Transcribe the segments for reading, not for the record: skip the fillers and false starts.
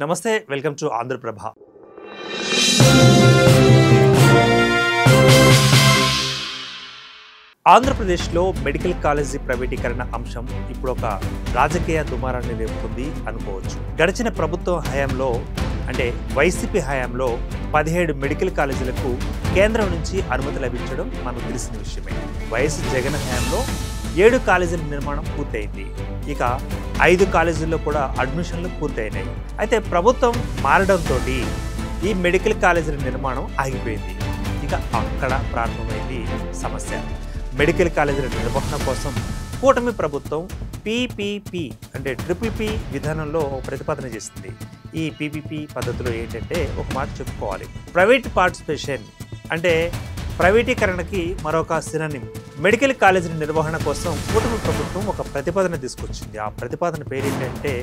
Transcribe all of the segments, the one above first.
నమస్తే, welcome to Andhraprabha. ఆంధ్రప్రదేశ్లో medical college ప్రైవేటీకరణ అంశం ఇప్పుడు ఒక రాజకీయ దుమారాన్ని రేపుతుంది అనుకోవచ్చు. గడిచిన ప్రభుత్వ హయాంలో అంటే వైసీపీ హయాంలో 17 మెడికల్ కాలేజీలకు కేంద్రం నుంచి అనుమతి లభించడం మనకు తెలిసిన విషయమే. వైఎస్ జగన్ హయాంలో 7 కాలేజీల నిర్మాణం పూర్తయింది. ఇక 5 కాలేజీల్లో కూడా అడ్మిషన్లు పూర్తయినాయి. అయితే ప్రభుత్వం మారడంతో ఈ మెడికల్ కాలేజీల నిర్మాణం ఆగిపోయింది. ఇక అక్కడ ప్రారంభమైంది సమస్య. మెడికల్ కాలేజీల నిర్వహణ కోసం కూటమి ప్రభుత్వం పీపీపీ అంటే ట్రిపుల్ పీ విధానంలో ప్రతిపాదన చేసింది. ఈ పీపీపీ పద్ధతిలో ఏంటంటే ఒక మాట చెప్పుకోవాలి, ప్రైవేట్ పార్టిసిపేషన్ అంటే ప్రైవేటీకరణకి మరొక సినోనిమ్. మెడికల్ కాలేజీల నిర్వహణ కోసం కూటమి ప్రభుత్వం ఒక ప్రతిపాదన తీసుకొచ్చింది. ఆ ప్రతిపాదన పేరు ఏంటంటే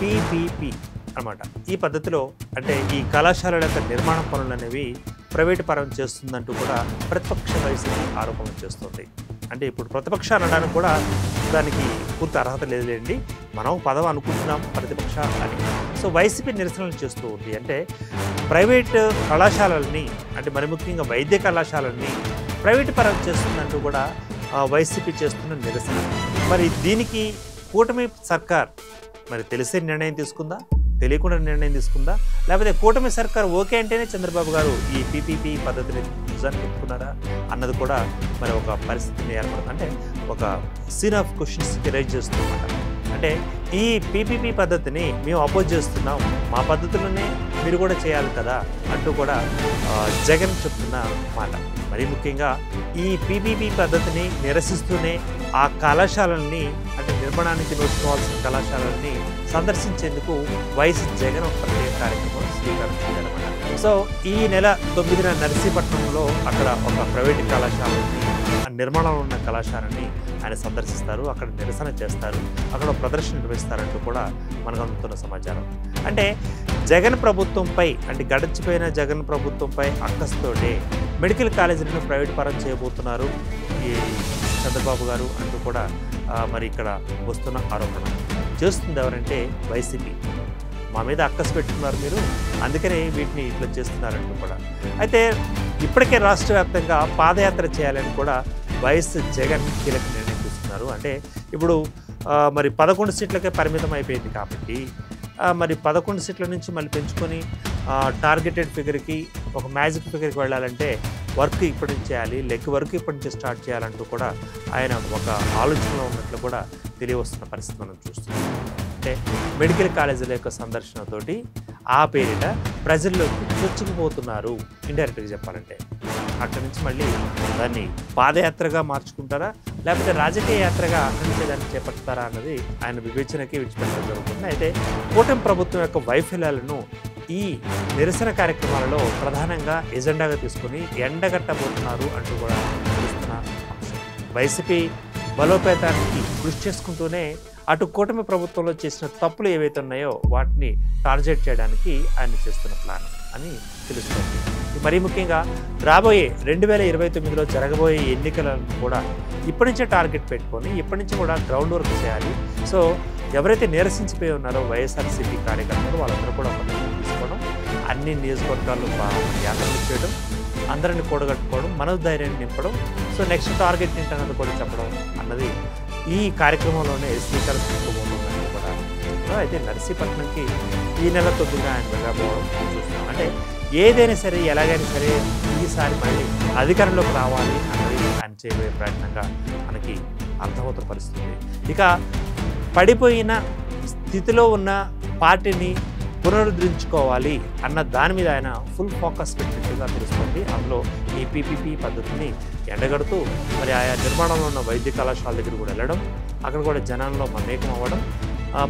పీపీపీ అన్నమాట. ఈ పద్ధతిలో అంటే ఈ కళాశాలల యొక్క నిర్మాణ పనులు అనేవి ప్రైవేటు పరం చేస్తుందంటూ కూడా ప్రతిపక్ష వైసీపీ ఆరోపణలు చేస్తుంది. అంటే ఇప్పుడు ప్రతిపక్ష అనడానికి కూడా దానికి పూర్తి అర్హత లేదులేండి, మనం పదవి అనుకుంటున్నాం ప్రతిపక్ష అని. సో వైసీపీ నిరసనలు చేస్తూ ఉంది. అంటే ప్రైవేట్ కళాశాలల్ని అంటే మరి ముఖ్యంగా వైద్య కళాశాలల్ని ప్రైవేటు పరం చేస్తుందంటూ కూడా వైసీపీ చేస్తున్న నిరసన. మరి దీనికి కూటమి సర్కార్ మరి తెలిసే నిర్ణయం తీసుకుందా, తెలియకుండా నిర్ణయం తీసుకుందా, లేకపోతే కూటమి సర్కార్ ఓకే అంటేనే చంద్రబాబు గారు ఈ పీపీపీ పద్ధతిని నిజాన్ని పెట్టుకున్నారా అన్నది కూడా మరి ఒక పరిస్థితిని ఏర్పడుతుంది. అంటే ఒక సీన్ ఆఫ్ క్వశ్చన్స్ రైజ్ చేస్తుందన్నమాట. అంటే ఈ పీపీపీ పద్ధతిని మేము అపోజ్ చేస్తున్నాం, మా పద్ధతులనే మీరు కూడా చేయాలి కదా అంటూ కూడా జగన్ చెప్తున్న మాట. మరి ముఖ్యంగా ఈ పీపీపీ పద్ధతిని నిరసిస్తూనే ఆ కళాశాలల్ని అంటే నిర్మాణానికి నోచుకోవాల్సిన కళాశాలల్ని సందర్శించేందుకు వైఎస్ జగన్ ఒక ప్రత్యేక కార్యక్రమం స్వీకరించారన్నమాట. సో ఈ నెల 9న నర్సీపట్నంలో అక్కడ ఒక ప్రైవేటు కళాశాలని నిర్మాణంలో ఉన్న కళాశాలని ఆయన సందర్శిస్తారు, అక్కడ నిరసన చేస్తారు, అక్కడ ప్రదర్శన నిర్వహిస్తారంటూ కూడా మనకు అందుతున్న సమాచారం. అంటే జగన్ ప్రభుత్వంపై అంటే గడిచిపోయిన జగన్ ప్రభుత్వంపై అక్కస్తోటే మెడికల్ కాలేజీలను ప్రైవేట్ పరం చేయబోతున్నారు ఈ చంద్రబాబు గారు అంటూ కూడా మరి ఇక్కడ వస్తున్న ఆరోపణ చేస్తుంది ఎవరంటే వైసీపీ. మా మీద అక్కసు పెట్టుకున్నారు మీరు, అందుకనే వీటిని ఇట్లా చేస్తున్నారంటూ కూడా. అయితే ఇప్పటికే రాష్ట్ర వ్యాప్తంగా పాదయాత్ర చేయాలని కూడా వైఎస్ జగన్ కీలక నిర్ణయం తీసుకున్నారు. అంటే ఇప్పుడు మరి 11 సీట్లకే పరిమితం అయిపోయింది కాబట్టి మరి 11 సీట్ల నుంచి మళ్ళీ పెంచుకొని టార్గెటెడ్ ఫిగర్కి ఒక మ్యాజిక్ ఫిగర్కి వెళ్ళాలంటే వర్క్ ఇప్పటి నుంచి చేయాలి, లెగ్ వర్క్ ఇప్పటి నుంచి స్టార్ట్ చేయాలంటూ కూడా ఆయన ఒక ఆలోచనలో ఉన్నట్లు కూడా తెలియవస్తున్న పరిస్థితి మనం చూస్తున్నాం. అంటే మెడికల్ కాలేజీల యొక్క సందర్శనతోటి ఆ పేరిట ప్రజల్లోకి చొచ్చుకుపోతున్నారు ఇండైరెక్ట్గా చెప్పాలంటే. అక్కడి నుంచి మళ్ళీ దాన్ని పాదయాత్రగా మార్చుకుంటారా లేకపోతే రాజకీయ యాత్రగా అక్కడి నుంచి దాన్ని చేపడతారా అన్నది ఆయన వివేచనకి విడిచిపెట్టడం జరుగుతుంది. అయితే కూటమి ప్రభుత్వం యొక్క వైఫల్యాలను ఈ నిరసన కార్యక్రమాలలో ప్రధానంగా ఎజెండాగా తీసుకుని ఎండగట్టబోతున్నారు అంటూ కూడా తెలుస్తున్న అంశం. వైసీపీ బలోపేతానికి కృషి చేసుకుంటూనే అటు కూటమి ప్రభుత్వంలో చేసిన తప్పులు ఏవైతే ఉన్నాయో వాటిని టార్గెట్ చేయడానికి ఆయన చేస్తున్న ప్లాన్ అని తెలుస్తుంది. మరీ ముఖ్యంగా రాబోయే 2029లో జరగబోయే ఎన్నికలను కూడా ఇప్పటి నుంచే టార్గెట్ పెట్టుకొని ఇప్పటి నుంచి కూడా గ్రౌండ్ వర్క్ చేయాలి. సో ఎవరైతే నిరసించిపోయి ఉన్నారో వైఎస్ఆర్సీపీ కార్యకర్తలు వాళ్ళందరూ కూడా మద్దతు తీసుకోవడం, అన్ని నియోజకవర్గాల్లో యాత్రలు చేయడం, అందరిని కూడగట్టుకోవడం, మనోధైర్యాన్ని నింపడం, సో నెక్స్ట్ టార్గెట్ ఏంటన్నది కూడా చెప్పడం అన్నది ఈ కార్యక్రమంలోనే శ్రీకారం చుట్టుకోబోతుందని కూడా. అయితే నర్సీపట్నంకి ఈ నెల 9న ఆయన వెళ్ళబోవడం చూస్తున్నాం. అంటే ఏదైనా సరే ఎలాగైనా సరే ఈసారి మళ్ళీ అధికారంలోకి రావాలి అన్నది ఆయన చేయబోయే ప్రయత్నంగా మనకి అర్థమవుతున్న పరిస్థితి. ఇక పడిపోయిన స్థితిలో ఉన్న పార్టీని పునరుద్ధరించుకోవాలి అన్న దాని మీద ఆయన ఫుల్ ఫోకస్ పెట్టినట్టుగా తెలుస్తుంది. అందులో ఈ పీపీపీ పద్ధతిని ఎండగడుతూ మరి ఆయా నిర్మాణంలో ఉన్న వైద్య కళాశాల దగ్గర కూడా వెళ్ళడం, అక్కడ కూడా జనాల్లో మమేకం అవ్వడం,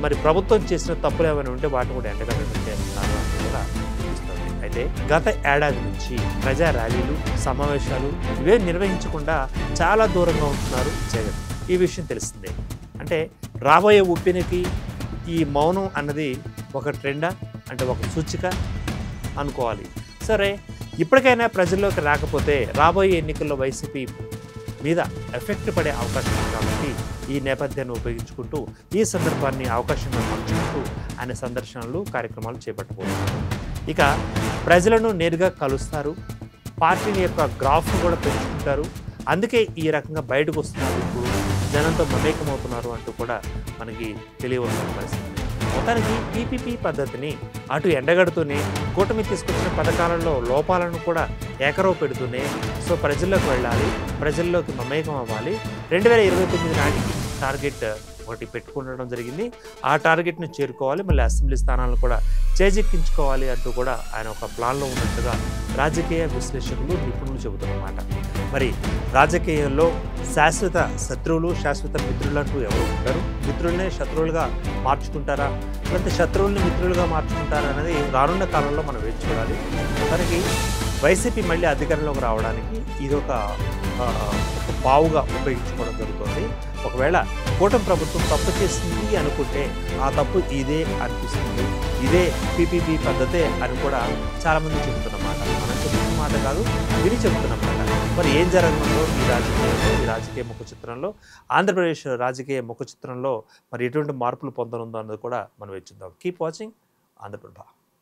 మరి ప్రభుత్వం చేసిన తప్పులు ఏమైనా ఉంటే వాటిని కూడా ఎండగట్టడం చేస్తున్నారు అని కూడా తెలుస్తుంది. అయితే గత ఏడాది నుంచి ప్రజా ర్యాలీలు, సమావేశాలు ఇవే నిర్వహించకుండా చాలా దూరంగా ఉంటున్నారు జగన్. ఈ విషయం తెలిసిందే. అంటే రాబోయే ఉప్పినికి ఈ మౌనం అన్నది ఒక ట్రెండా అంటే ఒక సూచిక అనుకోవాలి. సరే, ఇప్పటికైనా ప్రజల్లోకి రాకపోతే రాబోయే ఎన్నికల్లో వైసీపీ మీద ఎఫెక్ట్ పడే అవకాశం ఉంది కాబట్టి ఈ నేపథ్యాన్ని ఉపయోగించుకుంటూ ఈ సందర్భాన్ని అవకాశంగా మార్చుకుంటూ ఆయన సందర్శనలు కార్యక్రమాలు చేపట్టబోతున్నారు. ఇక ప్రజలను నేరుగా కలుస్తారు, పార్టీని యొక్క గ్రాఫ్ను కూడా పెంచుకుంటారు. అందుకే ఈ రకంగా బయటకు వస్తున్నారు, ఇప్పుడు జనంతో మమేకమవుతున్నారు అంటూ కూడా మనకి తెలియవలసిన పరిస్థితి. మొత్తానికి పీపీపీ పద్ధతిని అటు ఎండగడుతూనే కూటమి తీసుకొచ్చిన పథకాలలో లోపాలను కూడా ఏకరవ పెడుతూనే ప్రజల్లోకి వెళ్ళాలి, ప్రజల్లోకి మమేకం అవ్వాలి. 2029 నాటికి టార్గెట్ ఒకటి పెట్టుకుండడం జరిగింది. ఆ టార్గెట్ను చేరుకోవాలి, మళ్ళీ అసెంబ్లీ స్థానాలను కూడా చేజెక్కించుకోవాలి అంటూ కూడా ఆయన ఒక ప్లాన్లో ఉన్నట్టుగా రాజకీయ విశ్లేషకులు, నిపుణులు చెబుతున్నమాట. మరి రాజకీయాల్లో శాశ్వత శత్రువులు, శాశ్వత మిత్రులు అంటూ ఎవరు ఉంటారు? మిత్రులనే శత్రువులుగా మార్చుకుంటారా, లేకపోతే శత్రువుల్ని మిత్రులుగా మార్చుకుంటారా అనేది రానున్న కాలంలో మనం వేచి చూడాలి. మనకి వైసీపీ మళ్ళీ అధికారంలోకి రావడానికి ఇది ఒక పావుగా ఉపయోగించుకోవడం జరుగుతుంది. ఒకవేళ కూటమి ప్రభుత్వం తప్పు చేసింది అనుకుంటే ఆ తప్పు ఇదే అనిపిస్తుంది, ఇదే పీపీపీ పద్ధతే అని కూడా చాలామంది చెబుతున్నమాట. మనం చెబుతున్న మాట కాదు, విని చెబుతున్నమాట. మరి ఏం జరగనుందో ఈ రాజకీయ ముఖ చిత్రంలో, ఆంధ్రప్రదేశ్ రాజకీయ ముఖ చిత్రంలో మరి ఎటువంటి మార్పులు పొందనుందో అన్నది కూడా మనం వేచిద్దాం. Keep watching Andhraprabha.